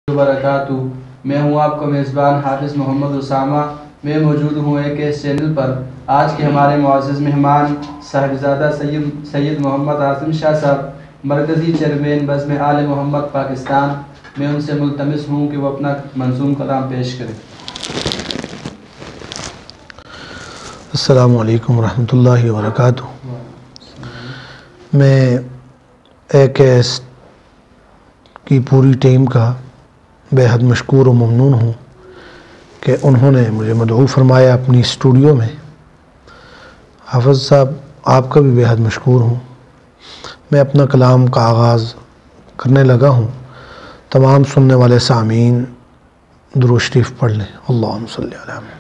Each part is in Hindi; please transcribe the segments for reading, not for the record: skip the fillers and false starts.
वबरकातुहू। मैं हूँ आपका मेज़बान हाफिज़ मोहम्मद उसामा। मैं मौजूद हूँ एक इस चैनल पर। आज के हमारे मुअज़्ज़ज़ मेहमान साहिबज़ादा सैयद मोहम्मद आसिम शाह साहब, मरकज़ी चेयरमैन बज़्म आले मोहम्मद पाकिस्तान। मैं उनसे मुल्तमिस हूँ कि वो अपना मंज़ूम कलाम पेश करें। अस्सलामु अलैकुम रहमतुल्लाहि व बरकातुहू। मैं AKS की पूरी टीम का बेहद मशकूर व ममनून हूँ कि उन्होंने मुझे मदऊ फरमाया अपनी स्टूडियो में। हाफ़िज़ साहब, आपका भी बेहद मशकूर हूँ। मैं अपना कलाम का आगाज़ करने लगा हूँ। तमाम सुनने वाले सामीन दुरूद शरीफ पढ़ लें। अल्लाहुम्मा सल्ली अला मुहम्मद।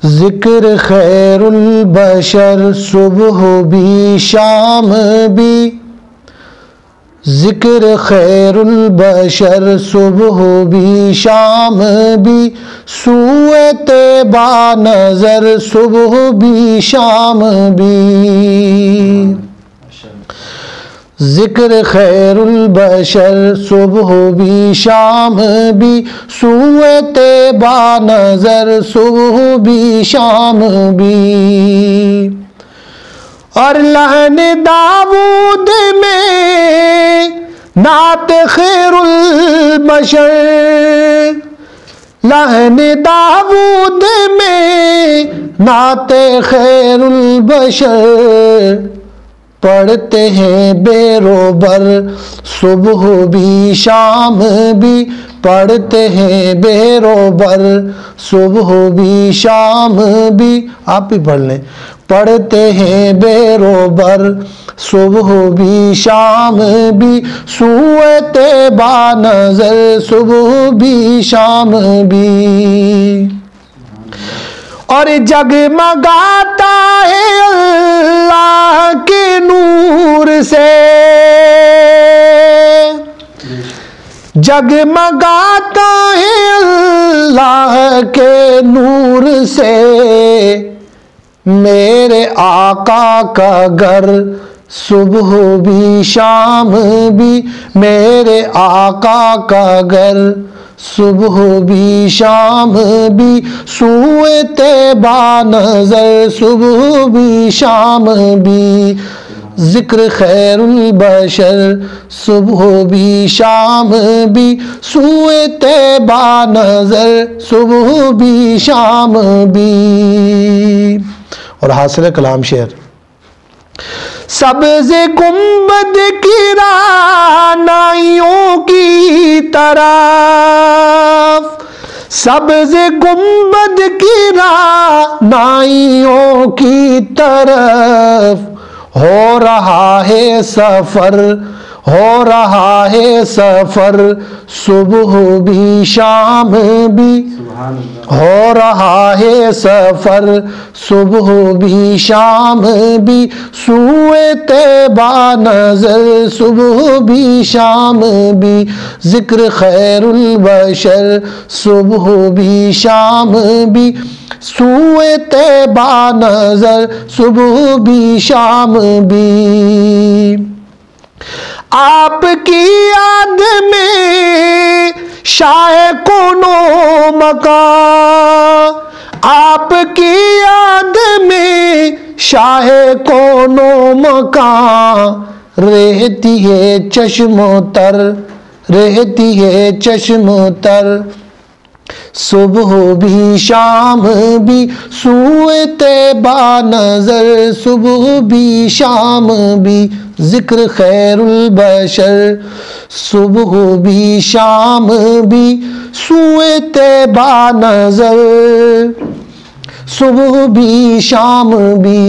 ज़िक्र खैरुल बशर सुबह भी शाम भी, ज़िक्र खैरुल बशर सुबह भी शाम भी, सूए तैबा नज़र सुबह भी शाम भी। ज़िक्र खैरुल बशर सुबह भी शाम भी, सूए तैबा नज़र सुबह भी शाम भी। और लहन दाऊद में नात खैरुल बशर, लहन दाऊद में नात खैरुल बशर, पढ़ते हैं बेरोबर सुबह भी शाम भी, पढ़ते हैं बेरोबर सुबह भी शाम भी। आप भी पढ़ लें। पढ़ते हैं बेरोबर सुबह भी शाम भी, सूए तैबा नज़र सुबह भी शाम भी। और जगमगाता है अल्लाह के नूर से, जगमगाता है अल्लाह के नूर से, मेरे आका का घर सुबह भी शाम भी, मेरे आका का घर सुबह भी शाम भी, सूए तैबा नज़र सुबह भी शाम भी। ज़िक्र खैरुल बशर सुबह भी शाम भी, सूए तैबा नज़र सुबह भी शाम भी। और हासिल कलाम शेर। सब्ज़ गुंबद की रानाइयों की तरफ, सब्ज़ गुंबद की रानाइयों की तरफ, हो रहा है सफ़र, हो रहा है सफ़र सुबह भी शाम भी, हो रहा है सफ़र सुबह भी शाम भी, सूए तैबा नज़र सुबह भी शाम भी। ज़िक्र खैरुल बशर सुबह भी शाम भी, सूए तैबा नज़र सुबह भी शाम भी। आपकी याद में शाह कोनो मकां, आपकी याद में शाह कोनो मकां, रहती है चश्मों तर, रहती है चश्मों तर सुबह भी शाम भी, सूए तैबा नज़र सुबह भी शाम भी। ज़िक्र खैरुल बशर सुबह भी शाम भी, सूए तैबा नज़र सुबह भी शाम भी।